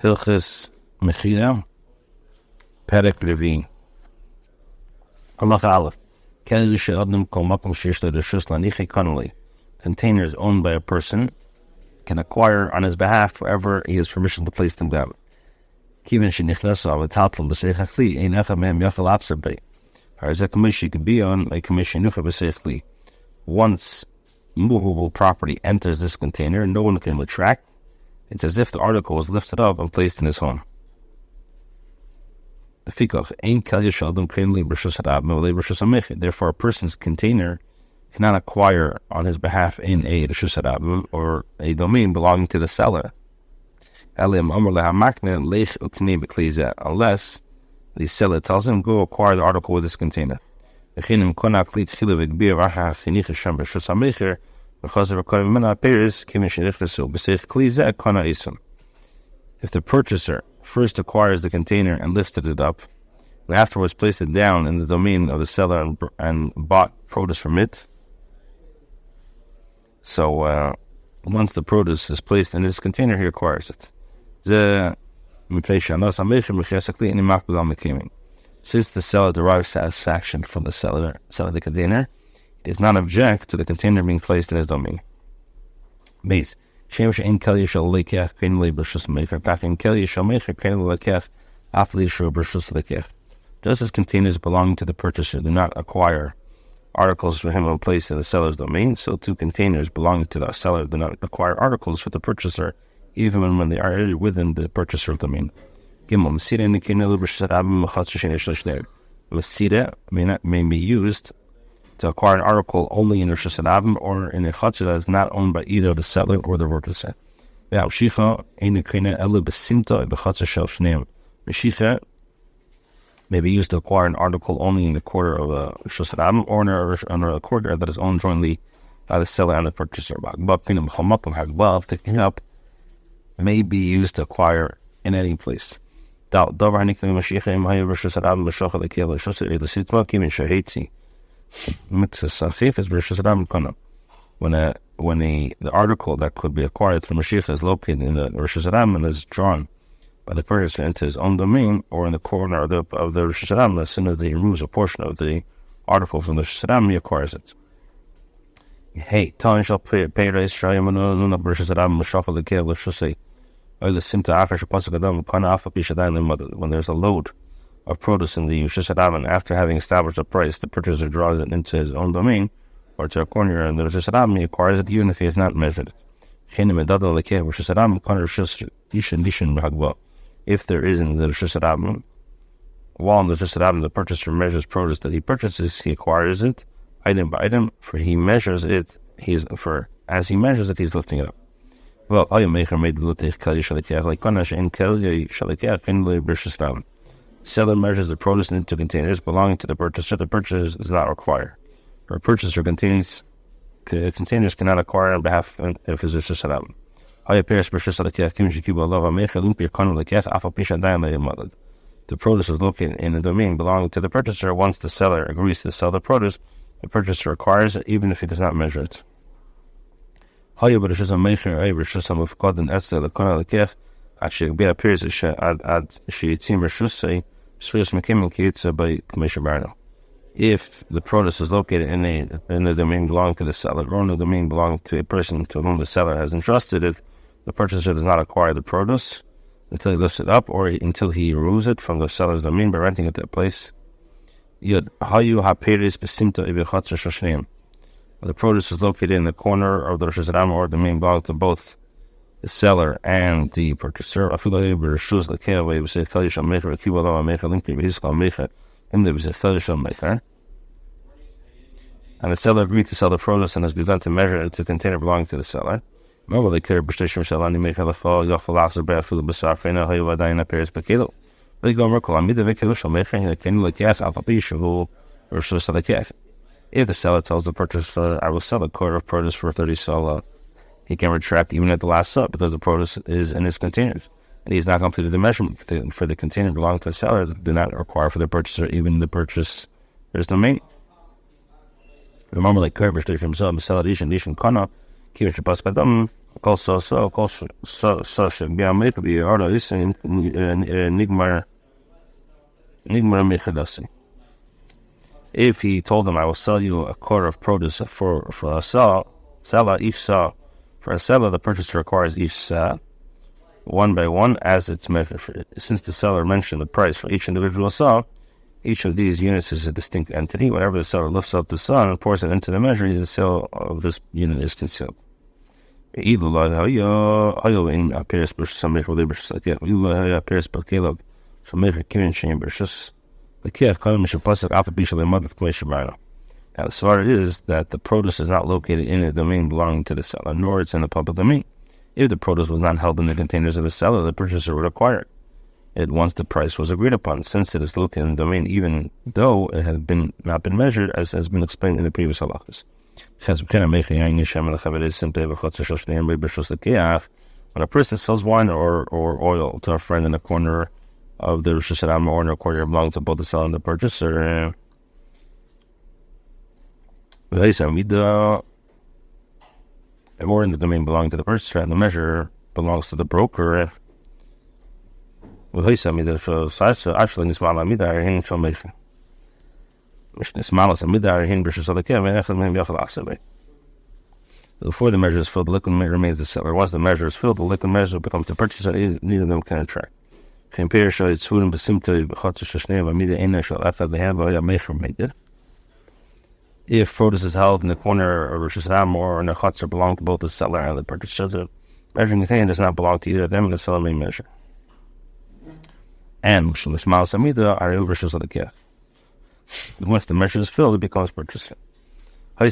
Hilchos Mechira Perek Revi. Halacha Aleph. Kolel she'adam kol makom sheyesh lo reshus lanichei kanali. Containers owned by a person can acquire on his behalf wherever he has permission to place them down. Kiven shenichnasu avataltal b'seich hakli ein echad mehem yachal apser bei. Harzeh kamish could be on a commission nucha b'seich kli. Once movable property enters this container, no one can retract. It's as if the article was lifted up and placed in his home. Therefore, a person's container cannot acquire on his behalf in a reshus harabim or a domain belonging to the seller, unless the seller tells him, go acquire the article with this container. If the purchaser first acquires the container and lifted it up, and afterwards placed it down in the domain of the seller and bought produce from it, so once the produce is placed in this container, he acquires it. Since the seller derives satisfaction from the seller selling the container, he does not object to the container being placed in his domain. Base. Just as containers belonging to the purchaser do not acquire articles for him when placed in the seller's domain, so too containers belonging to the seller do not acquire articles for the purchaser, even when they are within the purchaser's domain. Masira may be used to acquire an article only in Reshus Harabim or in a chatzah that is not owned by either the seller or the purchaser. Meshicha may be used to acquire an article only in the quarter of a Reshus Harabim or in a quarter that is owned jointly by the seller and the purchaser. Picking up may be used to acquire in any place. When the article that could be acquired through Mashiach is located in the Reshus Harabim and is drawn by the purchaser into his own domain or in the corner of the Reshus Harabim, as soon as he removes a portion of the article from the Reshus Harabim, he acquires it. When there's a load of produce in the Reshus Harabim, after having established a price, the purchaser draws it into his own domain or to a corner in the Reshus Harabim, he acquires it even if he has not measured it. If there is in the Reshus Harabim, while in the Reshus Harabim the purchaser measures produce that he purchases, he acquires it item by item, for he measures it, as he measures it, he's lifting it up. Well, seller measures the produce into containers belonging to the purchaser. The purchaser does not require. For a purchaser, containers cannot acquire on behalf of his Reshus Harabim. The produce is located in the domain belonging to the purchaser. Once the seller agrees to sell the produce, the purchaser acquires it even if he does not measure it. Actually, it appears if the produce is located in the domain belonging to the seller or in the domain belonging to a person to whom the seller has entrusted it, the purchaser does not acquire the produce until he lifts it up or until he removes it from the seller's domain by renting it to a place. The produce is located in the corner of the Reshus Harabim or domain belonging to both the seller and the purchaser. And the seller agreed to sell the produce and has begun to measure it to a container belonging to the seller. If the seller tells the purchaser, I will sell a quarter of produce for 30 sola, he can retract even at the last sub because the produce is in his containers. And he has not completed the measurement for the container belonging to the seller that do not require for the purchaser even the purchaser's domain. Remember, like Kerber himself, seller Dishan Kana, Kivish Baskadam, Also, if he told them, I will sell you a quarter of produce for a saw, each saw, for a seller, the purchaser requires each saw, one by one, as it's measured. Since the seller mentioned the price for each individual saw, each of these units is a distinct entity. Whenever the seller lifts up the saw and pours it into the measure, the sale of this unit is concealed. If the svara is that the produce is not located in a domain belonging to the seller, nor it's in the public domain. If the produce was not held in the containers of the seller, the purchaser would acquire it once the price was agreed upon, since it is located in the domain, even though it has not been measured, as has been explained in the previous halachas. When a person sells wine or oil to a friend in a corner of the Rosh Hashanah or in a corner belonging to both the seller and the purchaser, or in the domain belonging to the purchaser, and the measure belongs to the broker. Before the measure is filled, the liquid remains the seller. Once the measure is filled, the liquid measure becomes the purchaser. Neither of them can attract. If produce is held in the corner of Rosh Hashanah or in the chutzner belong to both the seller and the purchaser, the measuring container does not belong to either of them, and the seller may measure. And once the measure is filled, it becomes purchaser. So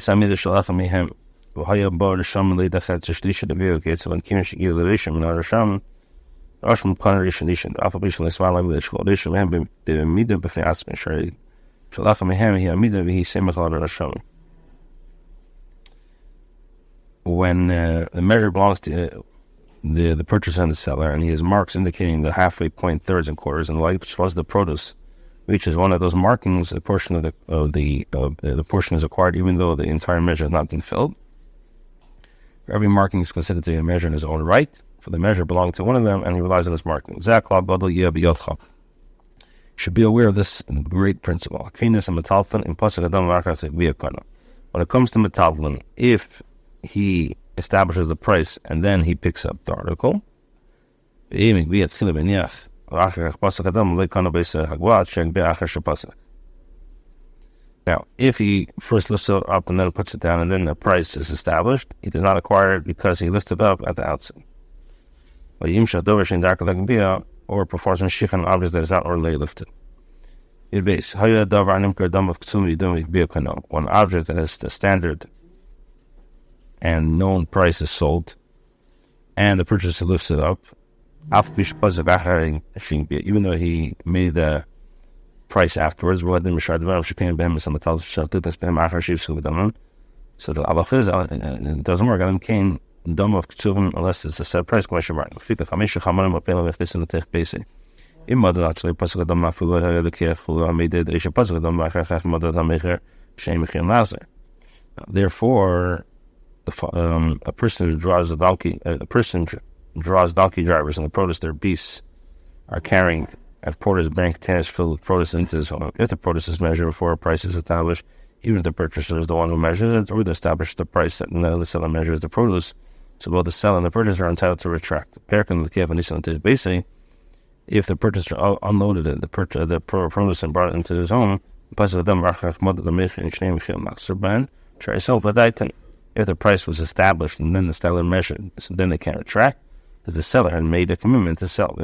when the measure belongs to the purchaser and the seller, and he has marks indicating the halfway point, thirds, and quarters, and which was the produce reaches one of those markings, the portion of the portion is acquired, even though the entire measure has not been filled. For every marking is considered to be a measure in his own right, for the measure belonging to one of them, and he relies on this marking. Should be aware of this great principle. When it comes to metaltalin, if he establishes the price and then he picks up the article, now, if he first lifts it up and then puts it down and then the price is established, he does not acquire it because he lifted it up at the outset. Or performs mashich on an object that is not already lifted. One object that has the standard and known price is sold, and the purchaser lifts it up, even though he made the price afterwards. So the halach is, it doesn't work. Unless it's a set price. Therefore, a person draws donkey drivers and the produce their beasts are carrying at porter's bank containers filled with produce into his home. If the produce is measured before a price is established, even if the purchaser is the one who measures it, or to establish the price and then the seller measures the produce, so both the seller and the purchaser are entitled to retract. If the purchaser unloaded it, the produce and brought it into his home, if the price was established and then the seller measured, so then they can't retract, because the seller had made a commitment to sell.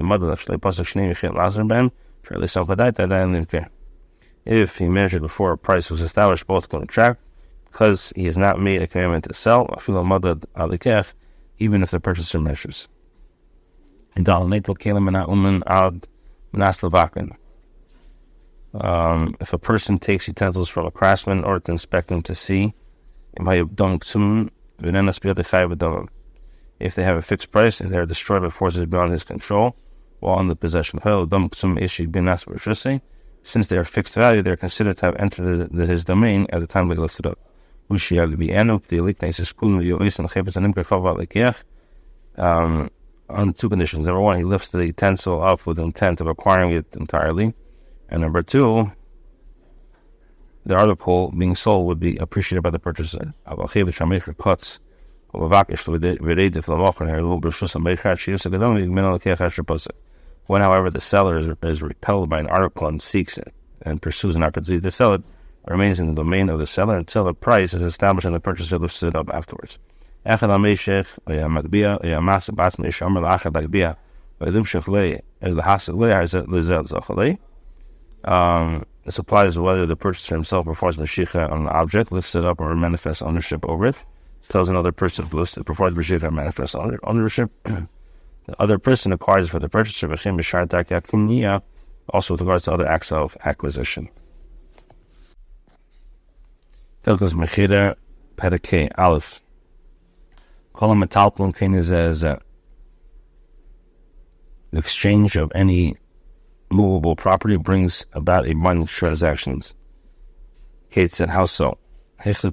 If he measured before a price was established, both can retract, because he has not made a commitment to sell, even if the purchaser measures. If a person takes utensils from a craftsman or to inspect them to see, if they have a fixed price and they are destroyed by forces beyond his control while in the possession, since they are fixed value, they are considered to have entered his domain at the time they lifted up. on two conditions. Number one, he lifts the utensil up with the intent of acquiring it entirely. And number two, the article being sold would be appreciated by the purchaser. When, however, the seller is repelled by an article and seeks it and pursues an opportunity to sell it, it remains in the domain of the seller until the price is established and the purchaser lifts it up afterwards. The This applies whether the purchaser himself performs Meshicha on an object, lifts it up, or manifests ownership over it. Tells another person to lift it, performs Meshicha, and manifests ownership. The other person acquires for the purchaser, also with regards to other acts of acquisition. Hilchos Mechira Perek Aleph. Kolel metalton is the exchange of any movable property brings about a bunch of transactions. Kate said, how so? The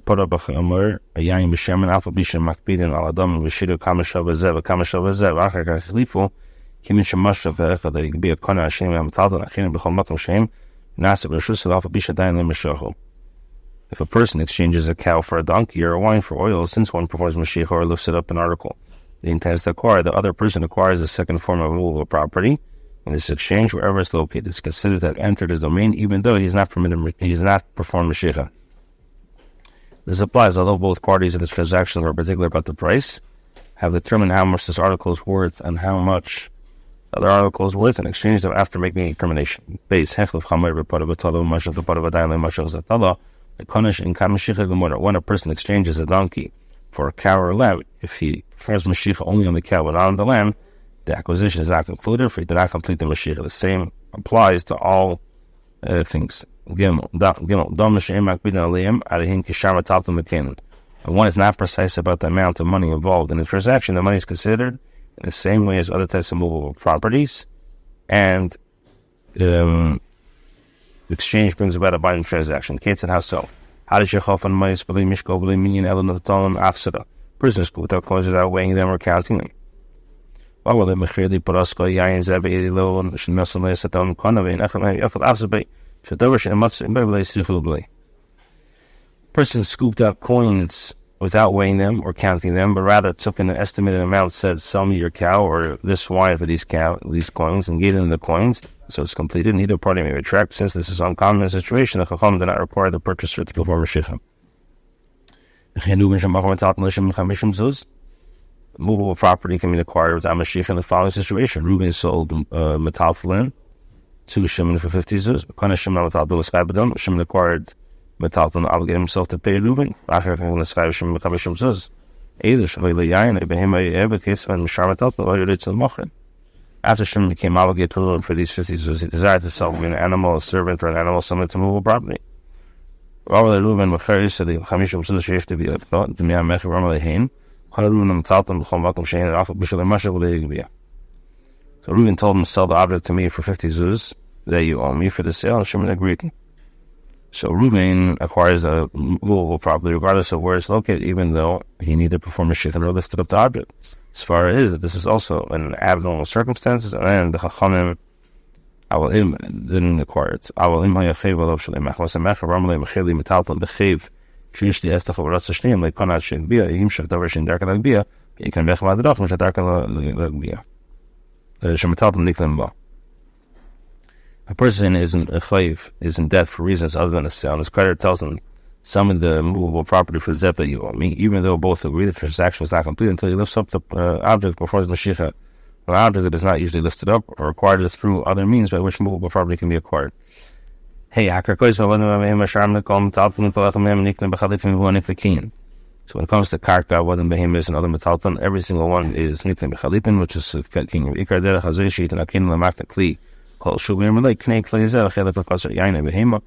If a person exchanges a cow for a donkey or a wine for oil, since one performs Mashiach or lifts it up an article he intends to acquire, the other person acquires a second form of movable property. In this exchange, wherever it's located, it's considered to have entered his domain, even though he has not performed Mashiach. This applies although both parties in the transaction were particular about the price, have determined how much this article is worth and how much the other article is worth, and exchanged them after making a determination. When a person exchanges a donkey for a cow or a lamb, if he prefers Mashiach only on the cow but not on the lamb, the acquisition is not concluded, for he did not complete the Mashiach. The same applies to all things. And one is not precise about the amount of money involved in the transaction. The money is considered in the same way as other types of movable properties, and exchange brings about a binding transaction. Kate said, how so? How does Yechaf and Mais believe Mishko believe Minyan Elon of the Tolam Afsada? Prisoners go without cause without weighing them or counting them. Person scooped out coins without weighing them or counting them, but rather took an estimated amount, said, sell me your cow or this wine for these coins, and gave them the coins, so it's completed. Neither party may retract. Since this is uncommon in a situation, the Chacham did not require the purchaser to perform Mashiach. Movable property can be acquired without Mashiach in the following situation. Reuben sold metaltalin to Shimon for 50 zuz. Shimon acquired metaltalin, obligated himself to pay Reuben. After Shimon became obligated to Reuben for these 50 zuz, he desired to sell an animal, a servant, or an animal similar to movable property. So Reuben told him, sell the object to me for 50 zuz that you owe me for the sale, and Shimon agreed. So Reuben acquires a movable property regardless of where it's located, even though he neither performed Mashiach nor lifted up the object. As far as that this is also an abnormal circumstances, and the Chachamim didn't acquire it. A person is in debt for reasons other than a sale, and his creditor tells him, summon the movable property for the debt that you owe me, even though both agree the transaction is not complete until he lifts up the object before his Mashiach. An object that is not usually lifted up or acquired is through other means by which movable property can be acquired. So when it comes to karka, wadan behemoths, and other metalton, every single one is niklim bechalipin, which is king of ikar derech hazeshit and akin lamakna kli kol shubim like knei kli zel chelak lekasar yaina behema.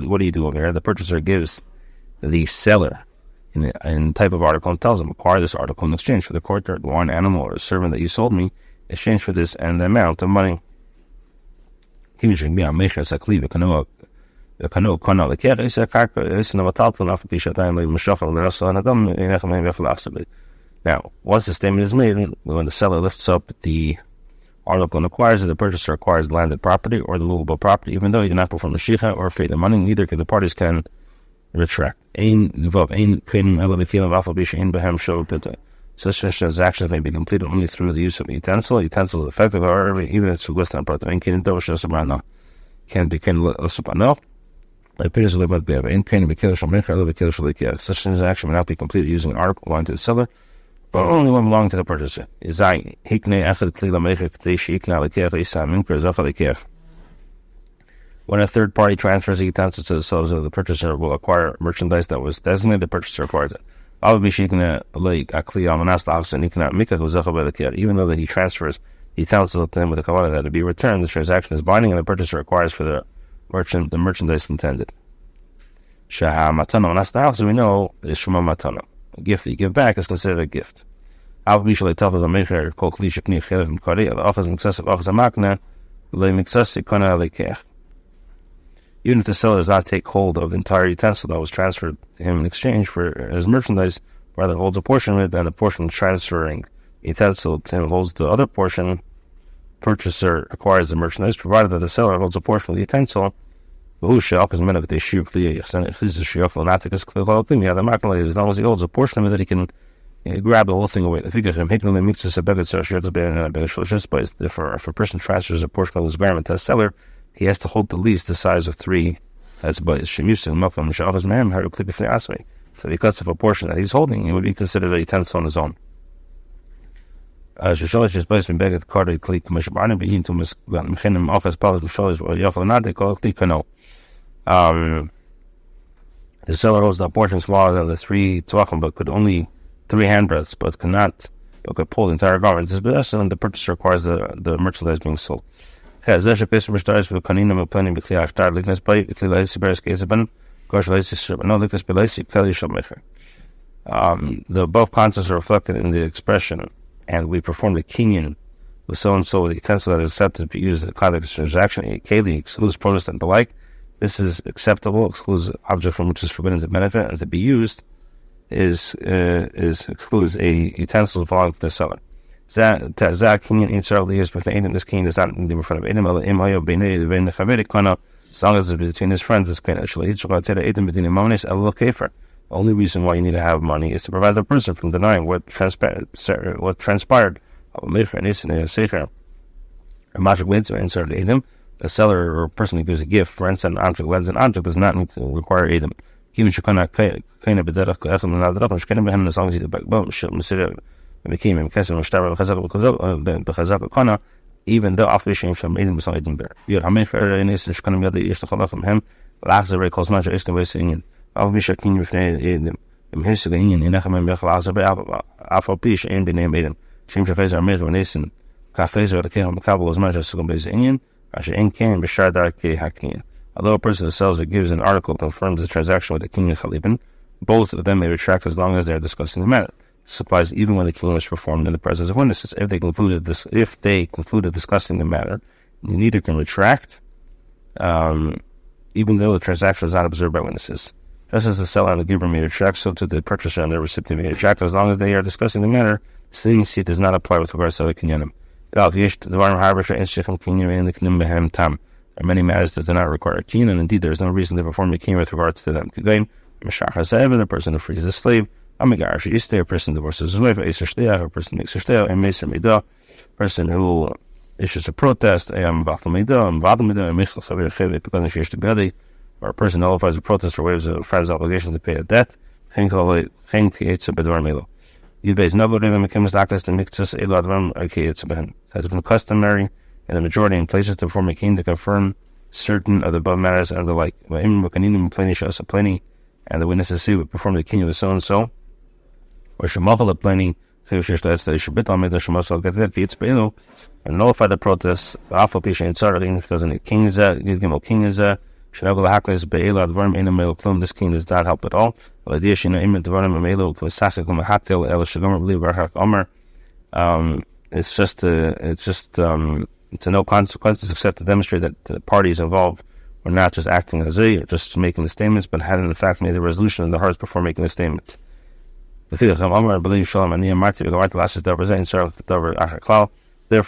What do you do over here? The purchaser gives the seller in type of article and tells him, acquire this article in exchange for the courtyard, one animal, or a servant that you sold me, in exchange for this and the amount of money. This Now, once the statement is made, when the seller lifts up the article and acquires it, the purchaser acquires landed property or the movable property, even though he did not perform the shicha or pay the money. Neither can the parties can retract. Such transactions may be completed only through the use of a utensil. Utensil is effective, however, even if it's listed on part. Can't be such transaction may not be completed using an article belonging to the seller, but only one belonging to the purchaser. When a third party transfers the utensils to the seller, the purchaser will acquire merchandise that was designated. The purchaser acquires it. Even though that he transfers the utensils to him with the kavanah that to be returned, the transaction is binding, and the purchaser acquires for the merchandise intended. Matana, we know is shema matana. A gift that you give back is considered a gift. Even if the seller does not take hold of the entire utensil that was transferred to him in exchange for his merchandise, rather holds a portion of it, then the portion transferring the utensil to him holds the other portion, purchaser acquires the merchandise, provided that the seller holds a portion of the utensil. As long as he holds a portion of it, that he can grab the whole thing away. If a person transfers a portion of his garment to a seller, he has to hold the least the size of 3 etzba'is. So because of a portion that he's holding, it would be considered a utensil on his own. The seller holds the portion smaller than the 3 tvachim, but could only 3 handbreadths, but could pull the entire garment. This is best, and the purchaser requires the merchandise being sold. The above concepts are reflected in the expression, and we perform the kinyan with so and so with the utensil that is accepted to be used in the context of transaction. A keli excludes produce and the like. This is acceptable, excludes object from which is forbidden to benefit, and to be used is excludes a utensil belonging to the seller. This kinyan this kinyan does not need in front of Edom, as long as it's between his friends. The only reason why you need to have money is to prevent the person from denying what transpired. A seller or a person who gives a gift, rents an object, lends an object, does not need to require Edom. As long as he even though although a person that sells or gives an article confirms the transaction with the king and chalipin, both of them may retract as long as they are discussing the matter. This applies even when the killing was performed in the presence of witnesses. If they concluded discussing the matter, neither can retract, even though the transaction is not observed by witnesses. Just as the seller and the giver may retract, so to the purchaser and the recipient may retract as long as they are discussing the matter. Sitting seat does not apply with regards to the kinyanim. There are many matters that do not require a kinyan, and indeed there is no reason to perform a kinyan with regards to them. The person who frees a slave, a person divorces his wife, a person makes a person who issues a protest, or a person nullifies a protest or waives a friend's obligation to pay a debt. Has been customary in the majority in places to perform a kinyan to confirm certain of the above matters and the like. And the witnesses see we perform the kinyan with so and so, or shemachal pleni and nullify the protest. If doesn't need king is that, this king does not help at all. It's just to no consequences except to demonstrate that the parties involved were not just acting as or just making the statements, but had in fact made the resolution in the hearts before making the statement. Therefore,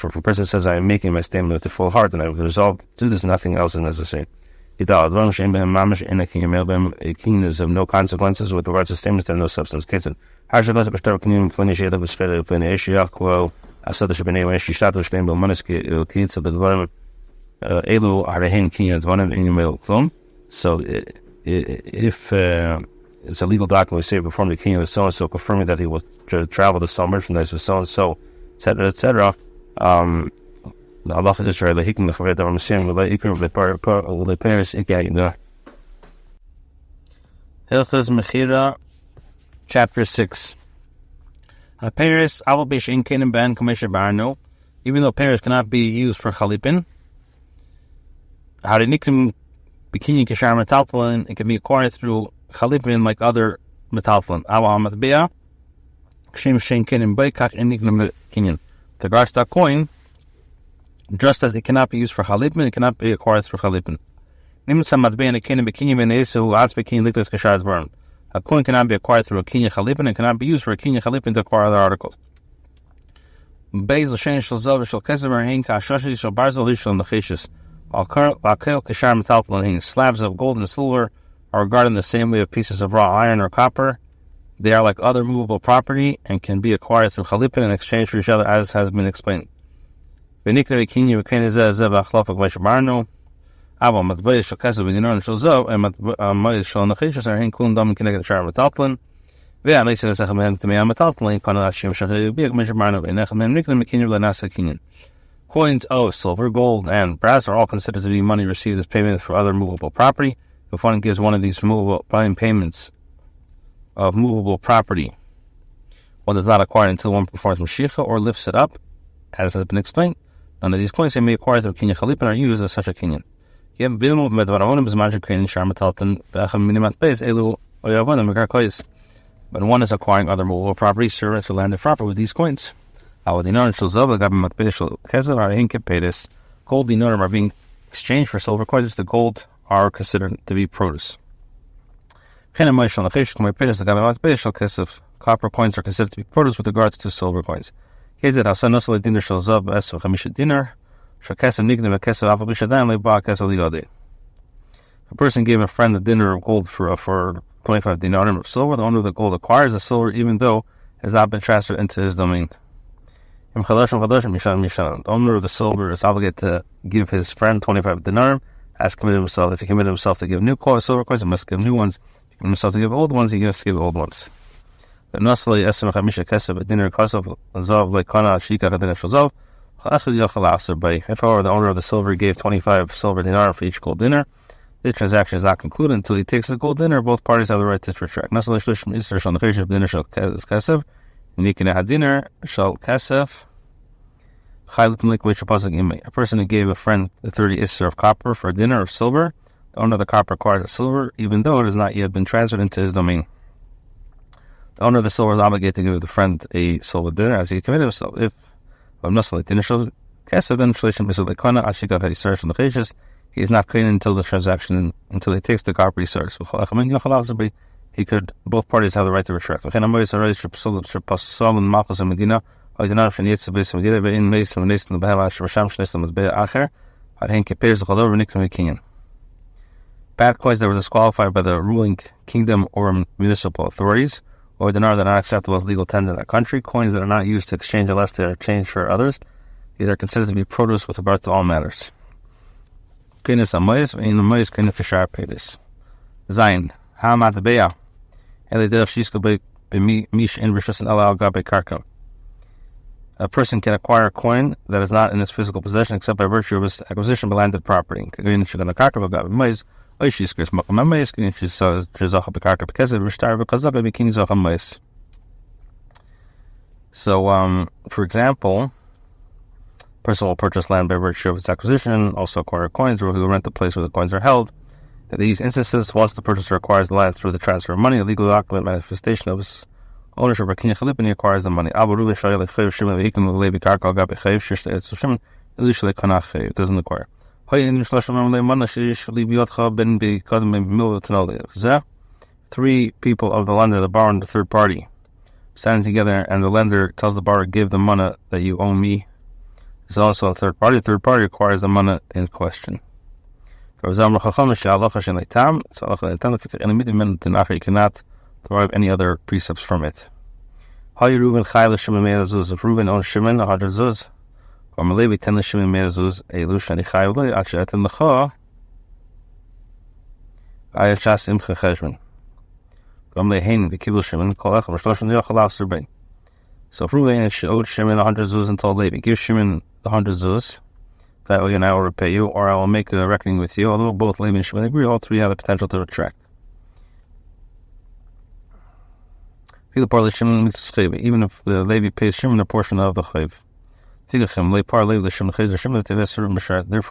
if a person says, I am making my statement with a full heart and I will resolve to do this, nothing else is necessary. A king is of no consequences with regards to statements that have no substance. So if it's a legal document, we say before the king of so-and-so, confirming that he will travel to sell merchandise with so-and-so, etc., etc., the Allah is Israel, he can the Hilchos Mechira, Chapter 6. Paris, Avabish in Canaan ban Commission Barno, even though Paris cannot be used for Chalipin, Harinikim Bikini Kishar Metaltalin, it can be acquired through Chalipin like other Metaltalin. Awa Matbea, Kshim Shen Canaan Baikak and Niklam Kinyan. The Garstock coin, just as it cannot be used for Chalipin, it cannot be acquired through Chalipin. A coin cannot be acquired through a Kenya Chalipin and cannot be used for a Kenya Chalipin to acquire other articles. Slabs of gold and silver are regarded in the same way as pieces of raw iron or copper. They are like other movable property and can be acquired through Chalipin and exchanged for each other, as has been explained. Coins of silver, gold, and brass are all considered to be money received as payment for other movable property. If one gives one of these movable payments of movable property, one does not acquire until one performs Mashiach or lifts it up, as has been explained. None of these coins they may acquire through Kinyan Chalipin are used as such a Kinyan. When one is acquiring other movable property, servants or landed property with these coins. Gold dinarim are being exchanged for silver coins. The gold are considered to be produce. Copper coins are considered to be produce with regards to silver coins. A person gave a friend a dinner of gold for 25 dinarim of silver. The owner of the gold acquires the silver even though it has not been transferred into his domain. The owner of the silver is obligated to give his friend 25 dinarim as committed himself. If he committed himself to give new silver coins, he must give new ones. If he committed himself to give old ones, he must give old ones. If our the owner of the silver gave 25 silver dinar for each gold dinner, the transaction is not concluded until he takes the gold dinner. Both parties have the right to retract. A person who gave a friend the 30 isser of copper for a dinner of silver, the owner of the copper acquires the silver even though it has not yet been transferred into his domain. The owner of the silver is obligated to give the friend a silver dinner as he committed himself. If he is not clean until the transaction, until he takes the copper he starts. He could, both parties have the right to retract. Bad coins that were disqualified by the ruling kingdom or municipal authorities, or dinar that are not acceptable as legal tender in that country, coins that are not used to exchange unless they are exchanged for others, these are considered to be produce with regard to all matters. Zayin, Hamatbeya, a person can acquire a coin that is not in his physical possession except by virtue of his acquisition by landed property. So, for example, a person will purchase land by virtue of its acquisition, also acquire coins, or he will rent the place where the coins are held. In these instances, once the purchaser acquires the land through the transfer of money, a legal document manifestation of his ownership of Kinyan Chalipin, he acquires the money. It doesn't acquire. 3 people of the land that borrowed the third party standing together, and the lender tells the borrower, give the money that you owe me, is also a third party. The third party acquires the money in question. You cannot derive any other precepts from it. If Reuben owns Shimon 100 zuz, or Malevi 10 Shimon 100 zuz, Elu shani chayav lo ad she'etem lecha ayat shas imcha cheshbon. Gam lehein v'kibul Shimon kol echad v'shloshim yochel aser bein. So if Reuben owed Shimon 100 zuz and told Levi, give Shimon 100 zuz, that way and I will repay you, or I will make a reckoning with you. Although both Levi and Shimon agree, all three have the potential to retract. Even if the Levi pays Shimon a portion of the chayv. Therefore,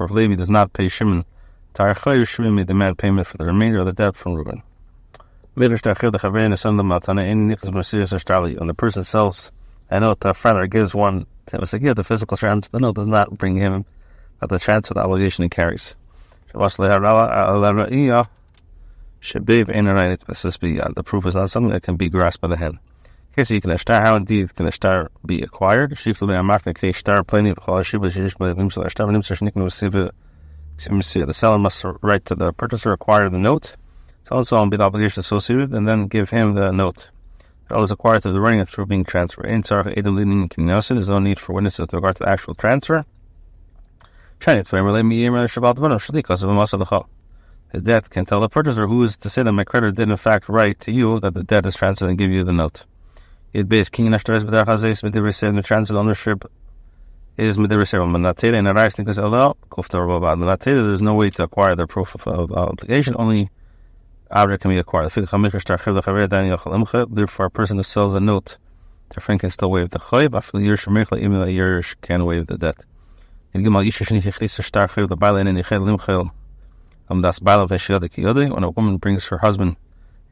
if Levi does not pay Shimon, Shimon may demand payment for the remainder of the debt from Reuben. When the person sells a note to a friend or gives one to him, it's like, the physical transfer, the note does not bring him the transfer, the obligation he carries. The proof is not something that can be grasped by the hand. How indeed can a star be acquired? The seller must write to the purchaser, acquire the note, so and be the obligation associated, and then give him the note. It always acquired through the writing and through being transferred. There's no need for witnesses with regard to the actual transfer. The debt can tell the purchaser, who is to say that my creditor did in fact write to you that the debt is transferred and give you the note. It based king the transfer ownership is there's no way to acquire the proof of obligation, only object can be acquired. Therefore, a person who sells a note to a friend can still waive the chayv, even though Yerush can waive the debt. When a woman brings her husband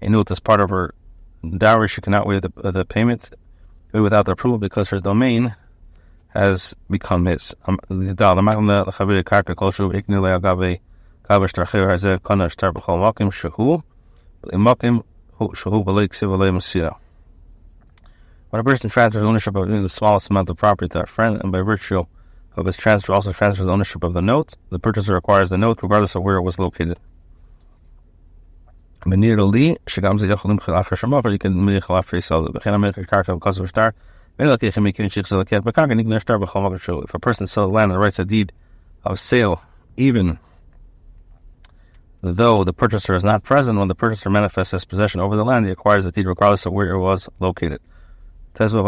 a note as part of her dowry, she cannot waive the payment without the approval because her domain has become his. When a person transfers ownership of even the smallest amount of property to a friend, and by virtue of his transfer also transfers ownership of the note, the purchaser acquires the note regardless of where it was located. If a person sells land and writes a deed of sale, even though the purchaser is not present, when the purchaser manifests his possession over the land, he acquires the deed regardless of where it was located. Then a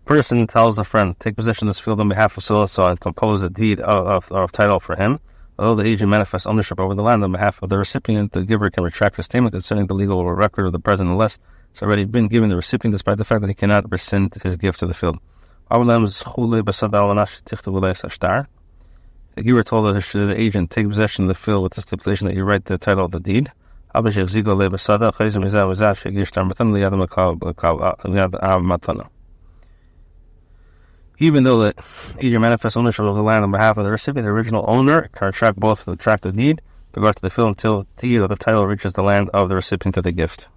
person tells a friend, take possession of this field on behalf of so-and-so and compose a deed of title for him. Although the agent manifests ownership over the land on behalf of the recipient, the giver can retract the statement concerning the legal record of the present unless it's already been given the recipient, despite the fact that he cannot rescind his gift to the field. The giver told the agent, take possession of the field with the stipulation that you write the title of the deed. Even though the agent manifests ownership of the land on behalf of the recipient, the original owner can retract both the deed with regard to the field until the deed of the title reaches the land of the recipient of the gift.